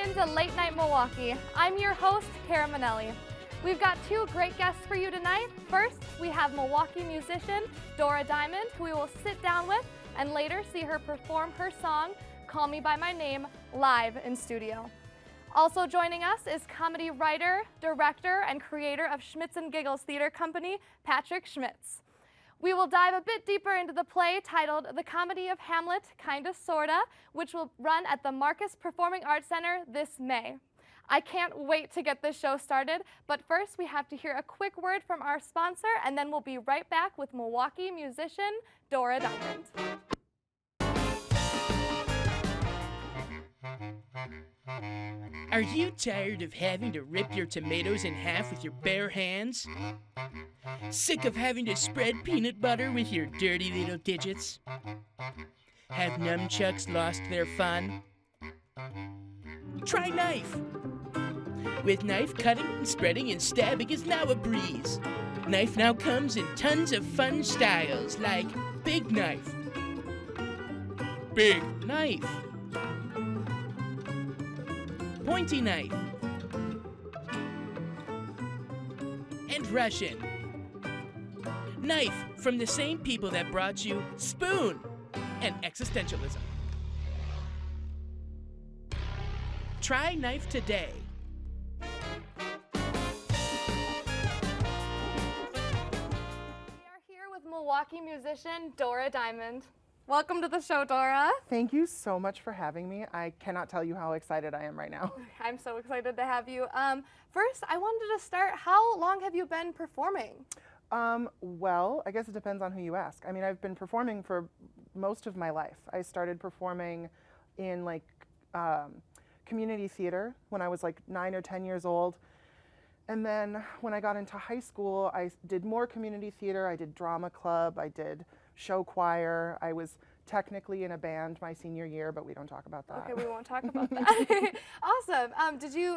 welcome to Late Night Milwaukee. I'm your host, Cara Manelli. We've got two great guests for you tonight. First, we have Milwaukee musician Dora Diamond, who we will sit down with and later see her perform her song, Call Me By My Name, live in studio. Also joining us is comedy writer, director, and creator of Schmitz and Giggles Theater Company, Patrick Schmitz. We will dive a bit deeper into the play titled The Comedy of Hamlet, Kinda Sorta, which will run at the Marcus Performing Arts Center this May. I can't wait to get this show started, but first we have to hear a quick word from our sponsor, and then we'll be right back with Milwaukee musician Dora Diamond. Are you tired of having to rip your tomatoes in half with your bare hands? Sick of having to spread peanut butter with your dirty little digits? Have nunchucks lost their fun? Try knife! With knife, cutting and spreading and stabbing is now a breeze. Knife now comes in tons of fun styles like big knife, big knife, pointy knife, and Russian. Knife from the same people that brought you Spoon and existentialism. Try knife today. We are here with Milwaukee musician Dora Diamond. Welcome to the show, Dora. Thank you so much for having me. I cannot tell you how excited I am right now. I'm so excited to have you. First, I wanted to start, how long have you been performing? Well, I guess it depends on who you ask. I mean, I've been performing for most of my life. I started performing in community theater when I was like 9 or 10 years old. And then when I got into high school, I did more community theater. I did drama club, I did show choir. I was technically in a band my senior year, but we don't talk about that. Okay, we won't talk about that. Awesome.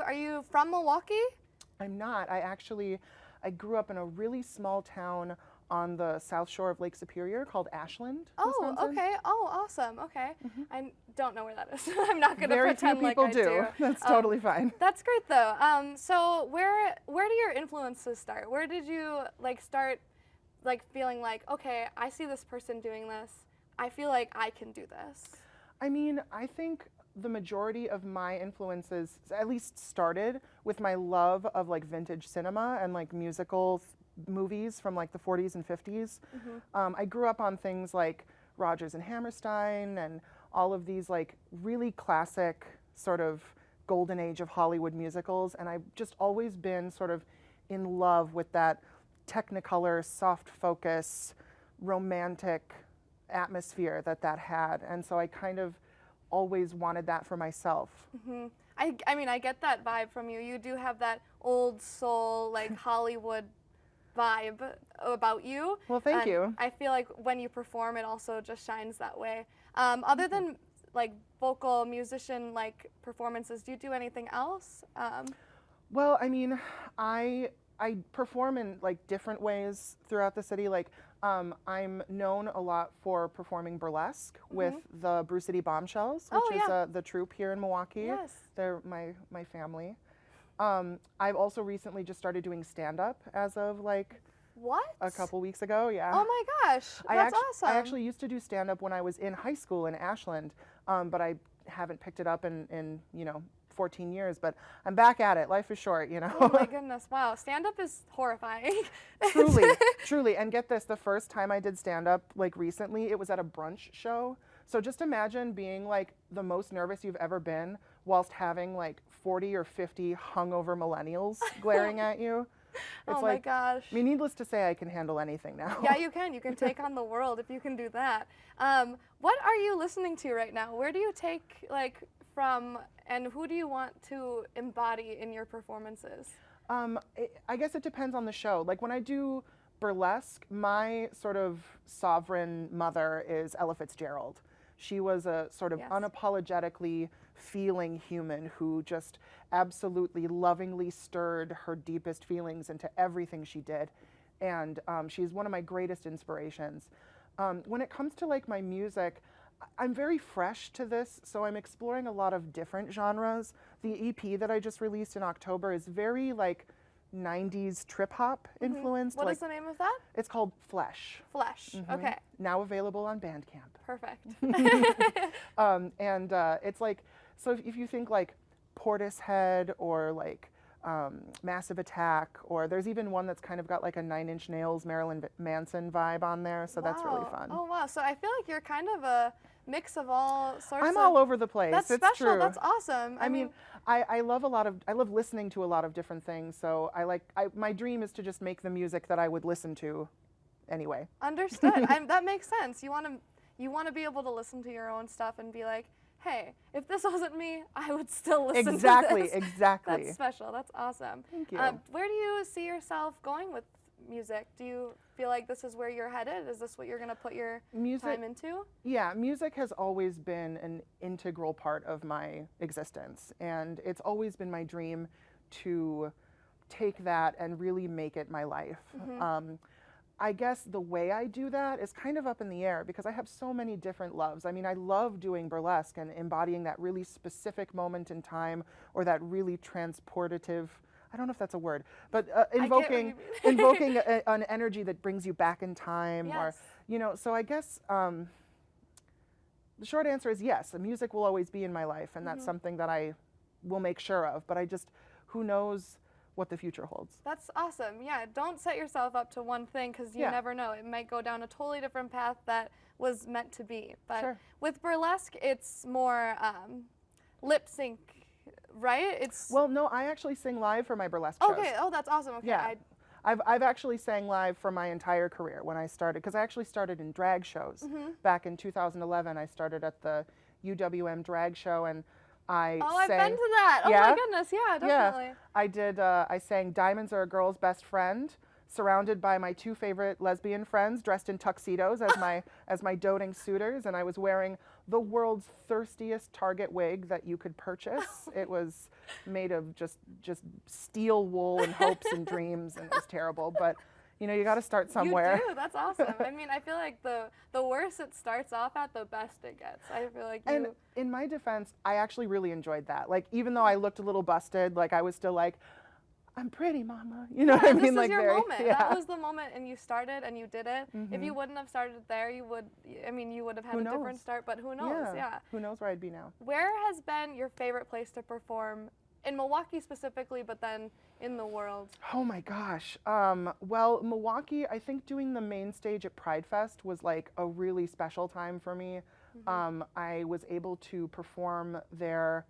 Are you from Milwaukee? I'm not. I grew up in a really small town on the south shore of Lake Superior called Ashland, Oh, Wisconsin. okay. Oh, awesome. Okay. I don't know where that is. I'm not going to Very pretend few like people I do. That's totally fine. That's great though. So where do your influences start? Where did you start feeling like, okay, I see this person doing this. I feel like I can do this. I mean, I think the majority of my influences at least started with my love of vintage cinema and musical movies from the 40s and 50s. I grew up on things like Rodgers and Hammerstein and all of these really classic sort of golden age of Hollywood musicals, and I've just always been sort of in love with that Technicolor, soft focus, romantic atmosphere that had, and so I kind of always wanted that for myself. I mean, I get that vibe from you. You do have that old soul, Hollywood vibe about you. Well, thank you. I feel like when you perform, it also just shines that way. Other than vocal musician performances, do you do anything else? Well, I mean, I perform in different ways throughout the city. I'm known a lot for performing burlesque with the Brew City Bombshells, which is the troupe here in Milwaukee. Yes. They're my family. I've also recently just started doing stand-up as of What? a couple weeks ago. Yeah. Oh my gosh, that's awesome. I actually used to do stand-up when I was in high school in Ashland, but I haven't picked it up in 14 years, but I'm back at it. Life is short, Oh my goodness, wow. Stand-up is horrifying. Truly. And get this, the first time I did stand-up recently, it was at a brunch show. So just imagine being the most nervous you've ever been whilst having 40 or 50 hungover millennials glaring at you. It's oh my gosh. I mean, needless to say, I can handle anything now. Yeah, you can. You can take on the world if you can do that. What are you listening to right now? Where do you take from, and who do you want to embody in your performances? I guess it depends on the show. When I do burlesque, my sort of sovereign mother is Ella Fitzgerald. She was a sort of unapologetically feeling human who just absolutely lovingly stirred her deepest feelings into everything she did. And she's one of my greatest inspirations. When it comes to my music, I'm very fresh to this, so I'm exploring a lot of different genres. The EP that I just released in October is very like 90s trip hop influenced. What like, is the name of that? It's called Flesh. Flesh. Okay. Now available on Bandcamp. Perfect. It's like, so if you think like Portishead or like Massive Attack, or there's even one that's kind of got like a Nine Inch Nails, Marilyn Manson vibe on there, so that's really fun. Oh wow, so I feel like you're kind of a mix of all sorts I'm all over the place. That's it's special, true. that's awesome. I mean, I love listening to a lot of different things, so my dream is to just make the music that I would listen to anyway. Understood. That makes sense. You want to be able to listen to your own stuff and be like, hey, if this wasn't me, I would still listen to this. Exactly. That's special. That's awesome. Thank you. Where do you see yourself going with music? Do you feel like this is where you're headed? Is this what you're going to put your time into? Yeah, music has always been an integral part of my existence, and it's always been my dream to take that and really make it my life. I guess the way I do that is kind of up in the air because I have so many different loves. I mean, I love doing burlesque and embodying that really specific moment in time, or that really transportative, I don't know if that's a word, but invoking an energy that brings you back in time. Yes. Or, so I guess the short answer is yes, the music will always be in my life, and that's something that I will make sure of, but who knows what the future holds. That's awesome. Yeah, don't set yourself up to one thing because you never know. It might go down a totally different path that was meant to be. But with burlesque, it's more lip sync, right? Well, no, I actually sing live for my burlesque shows. Okay. Oh, that's awesome. Okay. Yeah. I've actually sang live for my entire career when I started, because I actually started in drag shows. Back in 2011, I started at the UWM drag show, and I've been to that. Yeah? Oh my goodness, yeah, definitely. Yeah. I did. I sang "Diamonds Are a Girl's Best Friend," surrounded by my two favorite lesbian friends, dressed in tuxedos as my doting suitors, and I was wearing the world's thirstiest Target wig that you could purchase. It was made of just steel wool and hopes and dreams, and it was terrible. But you got to start somewhere. You do. That's awesome. I mean, I feel like the worse it starts off at, the best it gets. I feel like And in my defense, I actually really enjoyed that. Like, even though I looked a little busted, like I was still like, I'm pretty, mama. You know what I mean? This is your moment. Yeah. That was the moment, and you started and you did it. If you wouldn't have started there, you would have had a different start, but who knows? Yeah. Who knows where I'd be now? Where has been your favorite place to perform, in Milwaukee specifically, but then in the world? Oh my gosh. Well, Milwaukee, I think doing the main stage at Pride Fest was like a really special time for me. I was able to perform there,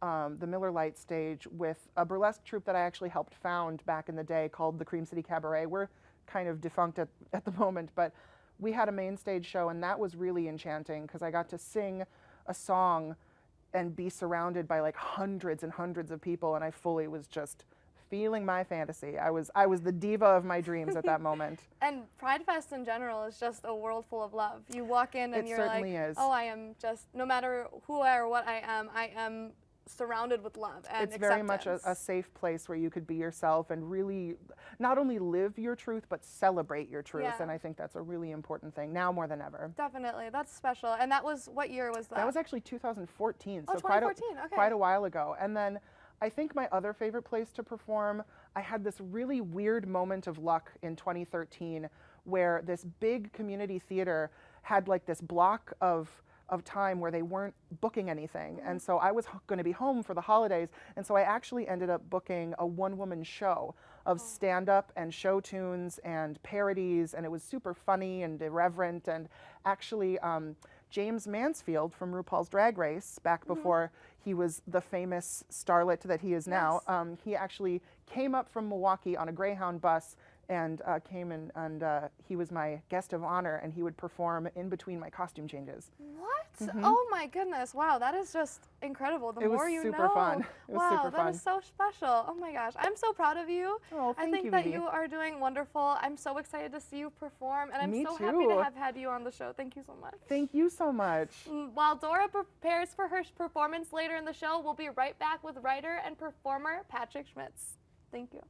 the Miller Lite stage, with a burlesque troupe that I actually helped found back in the day called the Cream City Cabaret. We're kind of defunct at the moment, but we had a main stage show, and that was really enchanting because I got to sing a song and be surrounded by like hundreds and hundreds of people, and I fully was just feeling my fantasy. I was the diva of my dreams at that moment. And Pride Fest in general is just a world full of love. You walk in and you're like, oh, I am just, no matter who I or what I am surrounded with love and it's very much a safe place where you could be yourself and really not only live your truth, but celebrate your truth. And I think that's a really important thing now more than ever. Definitely. That's special. And that was, what year was that? That was actually 2014. Oh, so 2014. quite a while ago. And then I think my other favorite place to perform, I had this really weird moment of luck in 2013 where this big community theater had like this block of time where they weren't booking anything. And so I was going to be home for the holidays. And so I actually ended up booking a one-woman show of stand-up and show tunes and parodies. And it was super funny and irreverent. And actually, James Mansfield from RuPaul's Drag Race, back before he was the famous starlet that he is now, he actually came up from Milwaukee on a Greyhound bus and came in, and he was my guest of honor, and he would perform in between my costume changes. What? Oh my goodness! Wow, that is just incredible. The more you know. It was super fun. It was super fun. That is so special. Oh my gosh, I'm so proud of you. Oh, thank you, I think that Vivi. you are doing wonderful. I'm so excited to see you perform, and I'm Me so too. happy to have had you on the show. Thank you so much. Thank you so much. While Dora prepares for her performance later in the show, we'll be right back with writer and performer Patrick Schmitz. Thank you.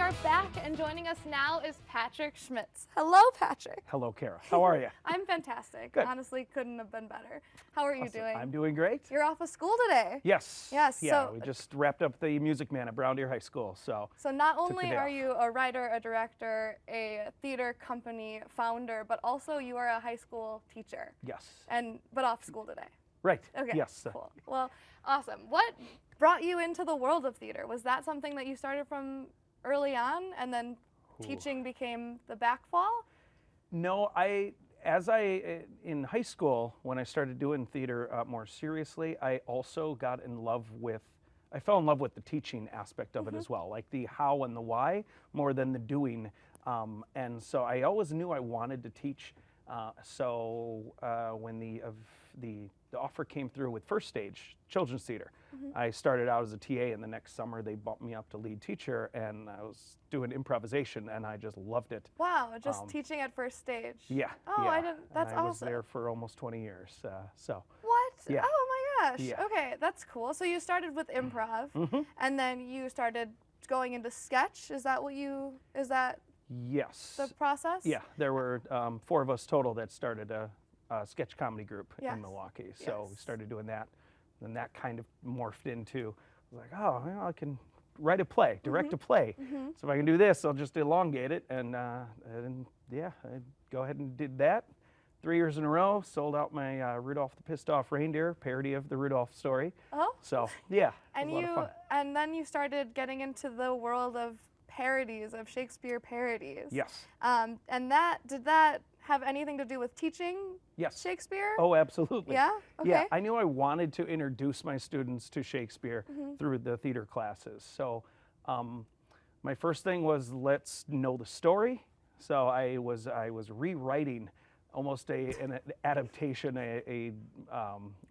are back, and joining us now is Patrick Schmitz. Hello, Patrick. Hello, Kara. How are you? I'm fantastic. Good. Honestly, couldn't have been better. How are you doing? I'm doing great. You're off of school today. Yes. Yes. Yeah, So, we just wrapped up the Music Man at Brown Deer High School, so. so not took the only day are off. you a writer, a director, a theater company founder, but also you are a high school teacher. Yes. But off school today. Right. Okay. Yes. Cool. Well, awesome. What brought you into the world of theater? Was that something that you started from early on, and then teaching became the backfall? No, in high school, when I started doing theater more seriously, I also got in love with, I fell in love with the teaching aspect of it as well, like the how and the why more than the doing. And so I always knew I wanted to teach. When the offer came through with First Stage Children's Theater, I started out as a TA, and the next summer they bumped me up to lead teacher, and I was doing improvisation, and I just loved it. Wow, just teaching at First Stage. Yeah. Oh, yeah. I didn't. That's and I was awesome. there for almost 20 years. What? Yeah. Oh my gosh. Yeah. Okay, that's cool. So you started with improv, and then you started going into sketch. Is that Yes. the process? Yeah, there were 4 of us total that started a sketch comedy group Yes. in Milwaukee. So we Yes. started doing that. Then that kind of morphed into, like, oh, well, I can write a play, direct a play. So if I can do this, I'll just elongate it. And yeah, I go ahead and did that. 3 years in a row, sold out my Rudolph the Pissed Off Reindeer parody of the Rudolph story. Oh. So yeah, And it was a lot of fun. and then you started getting into the world of parodies, of Shakespeare parodies. Yes. And did that have anything to do with teaching Yes. Shakespeare? Oh, absolutely. Yeah? Okay. Yeah, I knew I wanted to introduce my students to Shakespeare through the theater classes. So my first thing was, let's know the story. So I was rewriting almost an adaptation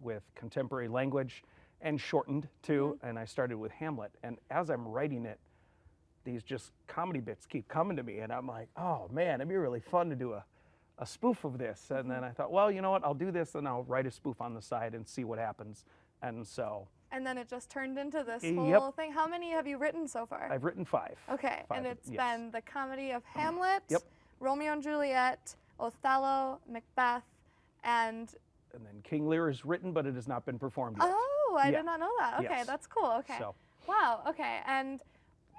with contemporary language and shortened too. And I started with Hamlet. And as I'm writing it, these just comedy bits keep coming to me, and I'm like, oh man, it'd be really fun to do a spoof of this. And then I thought, well, you know what, I'll do this and I'll write a spoof on the side and see what happens. And so And then it just turned into this Yep. whole thing. How many have you written so far? I've written 5. Okay, 5, and it's yes. been the Comedy of Hamlet, Yep. Romeo and Juliet, Othello, Macbeth, and then King Lear is written, but it has not been performed yet. oh, I Yeah. did not know that. Okay, Yes. that's cool. Okay. So Wow. Okay, and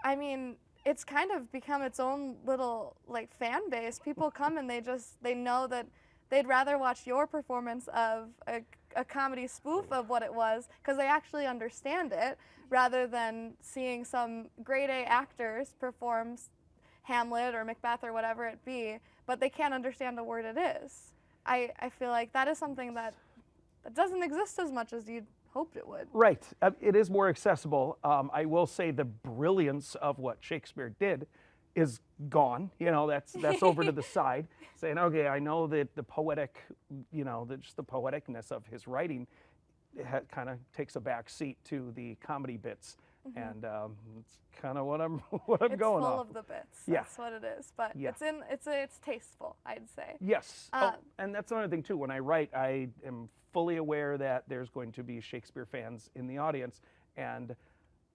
I mean, it's kind of become its own little like fan base. People come and they know that they'd rather watch your performance of a comedy spoof of what it was, because they actually understand it, rather than seeing some grade A actors perform Hamlet or Macbeth or whatever it be, but they can't understand the word it is. I feel like that is something that doesn't exist as much as you'd hoped it would. right, it is more accessible. I will say the brilliance of what Shakespeare did is gone. You know, that's over to the side. Saying, okay, I know that the poetic, just the poeticness of his writing kind of takes a back seat to the comedy bits, and it's kind of what I'm It's going full off. of the bits. Yeah. That's what it is. But Yeah. it's tasteful, I'd say. Yes. Um, And that's another thing too. When I write, I am fully aware that there's going to be Shakespeare fans in the audience, and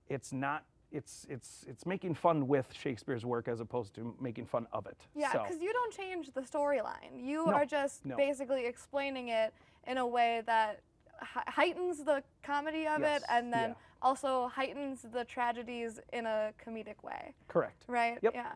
it's not. It's making fun with Shakespeare's work as opposed to making fun of it. Yeah, So, because you don't change the storyline. You No, are just no. basically explaining it in a way that heightens the comedy of Yes, it, and then yeah. also heightens the tragedies in a comedic way. correct. Right? Yep. Yeah.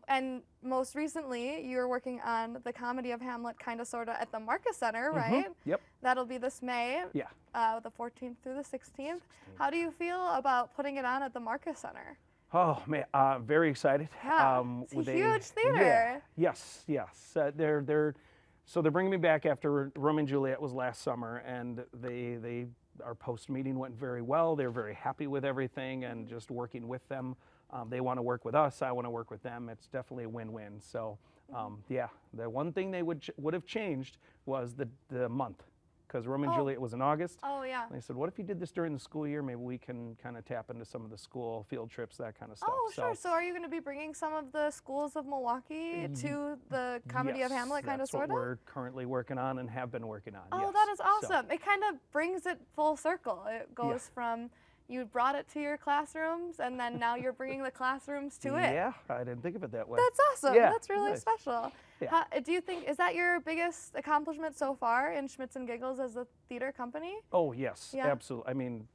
And most recently, you're working on the Comedy of Hamlet, kind of, sort of, at the Marcus Center, right? Yep. That'll be this May, Yeah. the 14th through the 16th. How do you feel about putting it on at the Marcus Center? Oh man, very excited. Yeah, it's a huge theater. Yeah, yes. So they're bringing me back after Romeo and Juliet was last summer, and our post meeting went very well. They're very happy with everything, and just working with them. They want to work with us. I want to work with them. It's definitely a win-win. So yeah, the one thing they would have changed was the month, because Romeo and Oh. Juliet was in August. Oh, yeah. And they said, what if you did this during the school year? Maybe we can kind of tap into some of the school field trips, that kind of stuff. Oh, sure. So are you going to be bringing some of the schools of Milwaukee to the Comedy of Yes, Hamlet, kind of, that's sort of? what we're currently working on and have been working on. Oh, yes. that is So, awesome. It kind of brings it full circle. It goes from, you brought it to your classrooms, and then now you're bringing the classrooms to it. Yeah, I didn't think of it that way. That's awesome. Yeah, That's really nice. special. Yeah. Do you think, is that your biggest accomplishment so far in Schmitz and Giggles as a theater company? Oh, yes, Yeah. absolutely. I mean,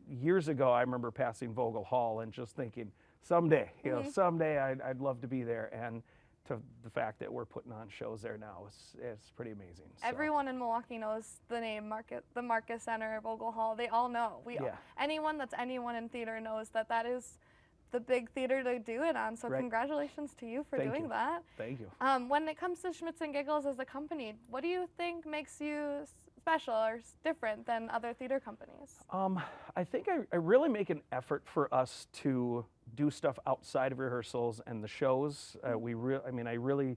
years ago, I remember passing Vogel Hall and just thinking, someday, someday I'd love to be there. And to the fact that we're putting on shows there now is pretty amazing. So. Everyone in Milwaukee knows the name the Marcus Center, Vogel Hall. They all know. Anyone that's anyone in theater knows that that is the big theater to do it on. So congratulations to you for doing that. Thank you. When it comes to Schmitz and Giggles as a company, what do you think makes you special or different than other theater companies? I think I really make an effort for us to do stuff outside of rehearsals and the shows. I really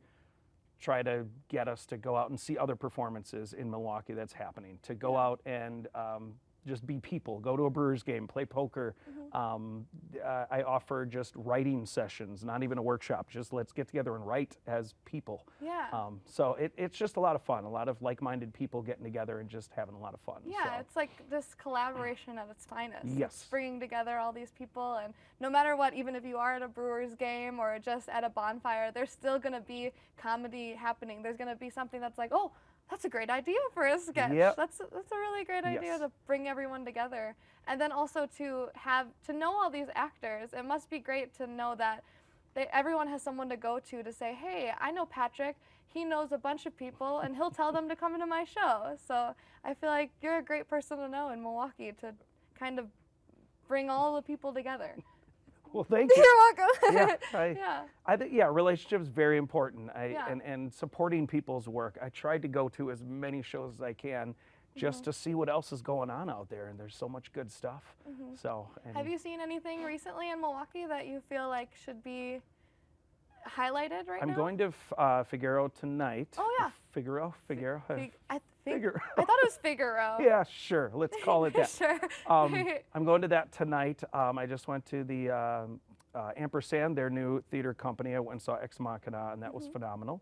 try to get us to go out and see other performances in Milwaukee that's happening, to go out and just be people, go to a Brewers game, play poker. I offer just writing sessions, not even a workshop, just let's get together and write as people. Yeah. So it's just a lot of fun, a lot of like-minded people getting together and just having a lot of fun. Yeah, so. it's like this collaboration at its finest. Yes. It's bringing together all these people, and no matter what, even if you are at a Brewers game or just at a bonfire, there's still going to be comedy happening. There's going to be something that's like, oh, that's a great idea for a sketch. Yep. That's a really great idea to bring everyone together. And then also to know all these actors, it must be great to know that everyone has someone to go to say, hey, I know Patrick, he knows a bunch of people, and he'll tell them to come into my show. So I feel like you're a great person to know in Milwaukee to kind of bring all the people together. Well, thank you. You're welcome. I think relationship is very important. And supporting people's work. I tried to go to as many shows as I can, just to see what else is going on out there. And there's so much good stuff. So. Have you seen anything recently in Milwaukee that you feel like should be highlighted right now? I'm going to Figaro tonight. Oh yeah. Figaro. Figaro. Figaro. I thought it was Figaro. Yeah, sure. Let's call it that. Sure. I'm going to that tonight. I just went to the Ampersand, their new theater company. I went and saw Ex Machina, and that was phenomenal.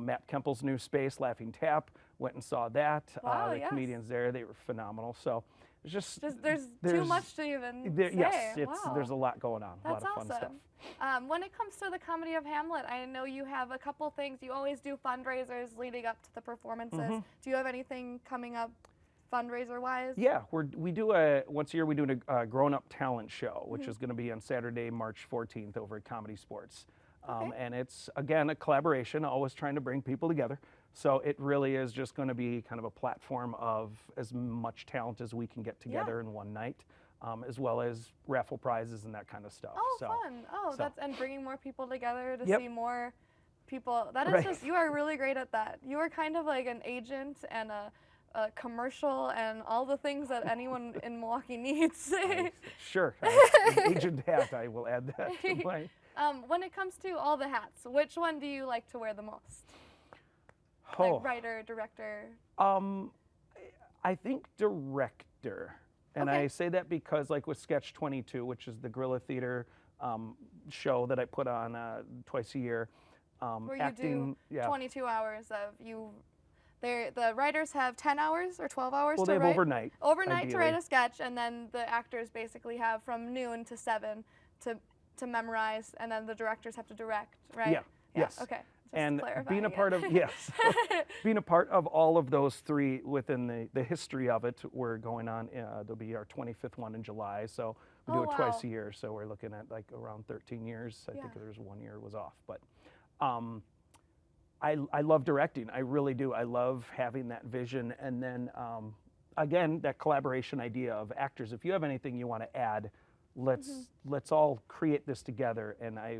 Matt Kempel's new space, Laughing Tap, went and saw that. Wow, the comedians there, they were phenomenal. So it's just there's too much to even say. Yes, Wow. There's a lot going on. That's a lot of fun awesome. stuff. When it comes to the Comedy of Hamlet, I know you have a couple things. You always do fundraisers leading up to the performances. Do you have anything coming up fundraiser-wise? Yeah, we do once a year we do a grown-up talent show, which is going to be on Saturday, March 14th over at Comedy Sports. And it's, again, a collaboration, always trying to bring people together. So it really is just going to be kind of a platform of as much talent as we can get together in one night, as well as raffle prizes and that kind of stuff. Oh, so, fun. Oh, and bringing more people together to see more people. That is just, you are really great at that. You are kind of like an agent and a commercial and all the things that anyone in Milwaukee needs. Sure. Agent hat, I will add that to my... When it comes to all the hats, which one do you like to wear the most? Like writer, director? I think director. And I say that because like with Sketch 22, which is the guerrilla theater show that I put on twice a year. Where you do 22 hours of you... The writers have 10 hours or 12 hours to write? Well, they have overnight. Overnight ideally. to write a sketch, and then the actors basically have from noon to 7 to memorize, and then the directors have to direct, right? Yeah. Yes. Okay. Just and clarifying being a part of being a part of all of those three within the history of it, we're going on. There'll be our 25th one in July, so we do it twice a year. So we're looking at like around 13 years. I think there's 1 year was off, but. I love directing. I really do. I love having that vision. And then, again, that collaboration idea of actors. If you have anything you want to add, let's all create this together. And I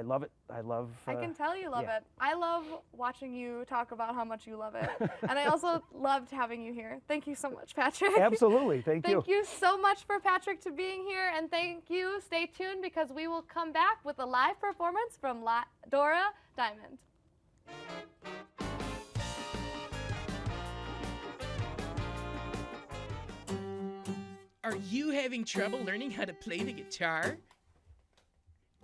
love it. I love. I can tell you love it. I love watching you talk about how much you love it. And I also loved having you here. Thank you so much, Patrick. Absolutely. Thank you. Thank you so much for Patrick to being here. And thank you. Stay tuned because we will come back with a live performance from Dora Diamond. Are you having trouble learning how to play the guitar?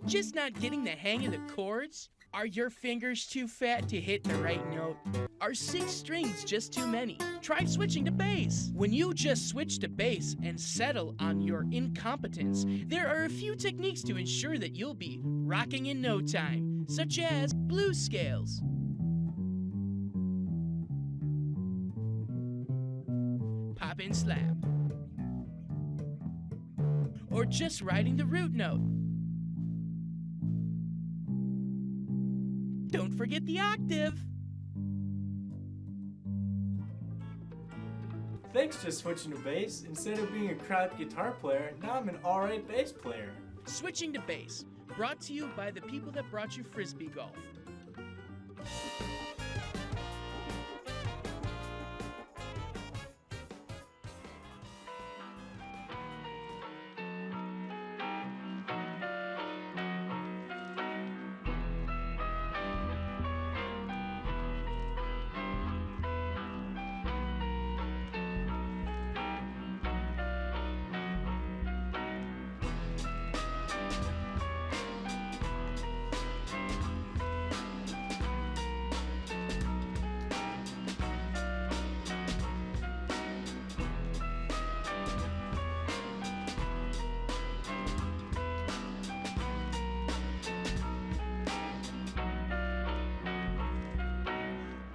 Just not getting the hang of the chords? Are your fingers too fat to hit the right note? Are 6 strings just too many? Try switching to bass. When you just switch to bass and settle on your incompetence, there are a few techniques to ensure that you'll be rocking in no time, such as blues scales, pop and slap, or just riding the root note. Don't forget the octave. Thanks to switching to bass. Instead of being a crap guitar player, now I'm an alright bass player. Switching to bass, brought to you by the people that brought you Frisbee golf.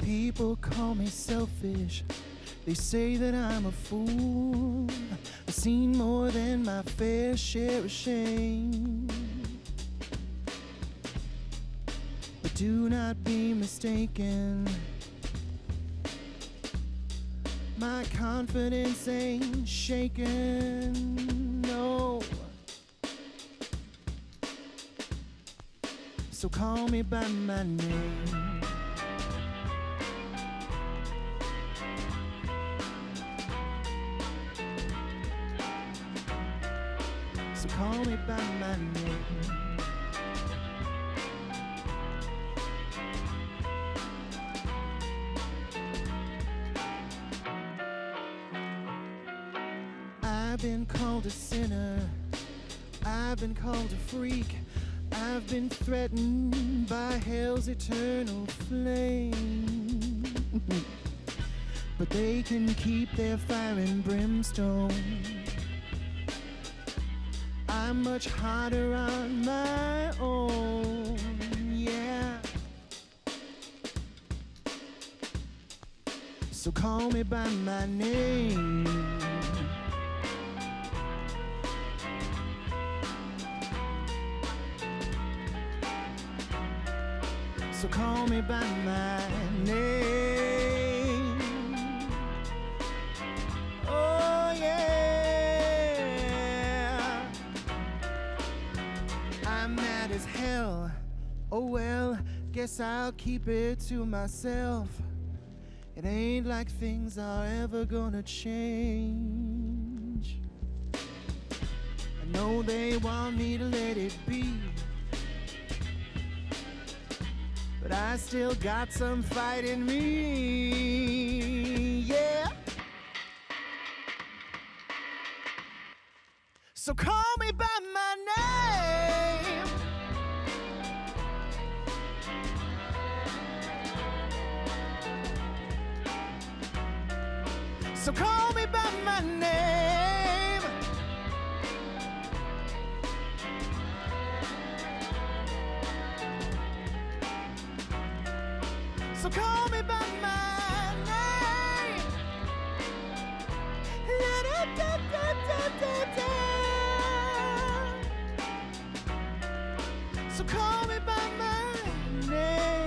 People call me selfish. They say that I'm a fool. I've seen more than my fair share of shame. But do not be mistaken. My confidence ain't shaken, no. So call me by my name. So call me by my name. I've been called a sinner. I've been called a freak. I've been threatened by hell's eternal flame. But they can keep their fire and brimstone. I'm much harder on my own, yeah. So call me by my name. So call me by my name. Oh yeah. I'm mad as hell. Oh well, guess I'll keep it to myself. It ain't like things are ever gonna change. I know they want me to let it be, but I still got some fight in me, yeah. So call me by my name. So call me by my name. So call me by my name. La-da-da-da-da-da-da. So call me by my name.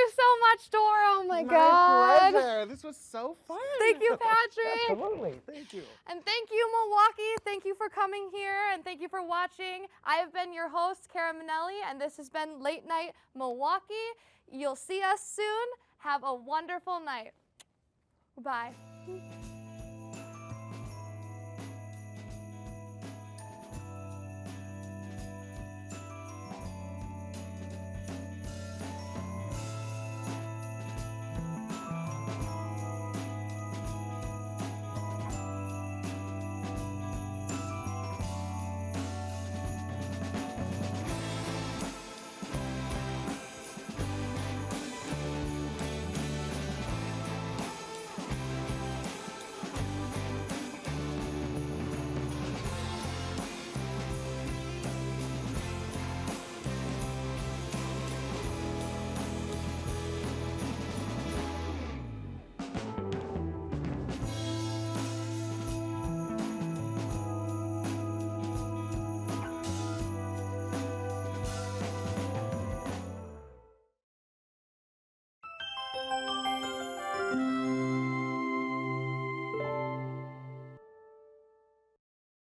you so much, Dora. Oh my God. pleasure. This was so fun. Thank you, Patrick. Absolutely. Thank you. And thank you, Milwaukee. Thank you for coming here, and thank you for watching. I have been your host, Kara Manelli, and this has been Late Night Milwaukee. You'll see us soon. Have a wonderful night. Bye.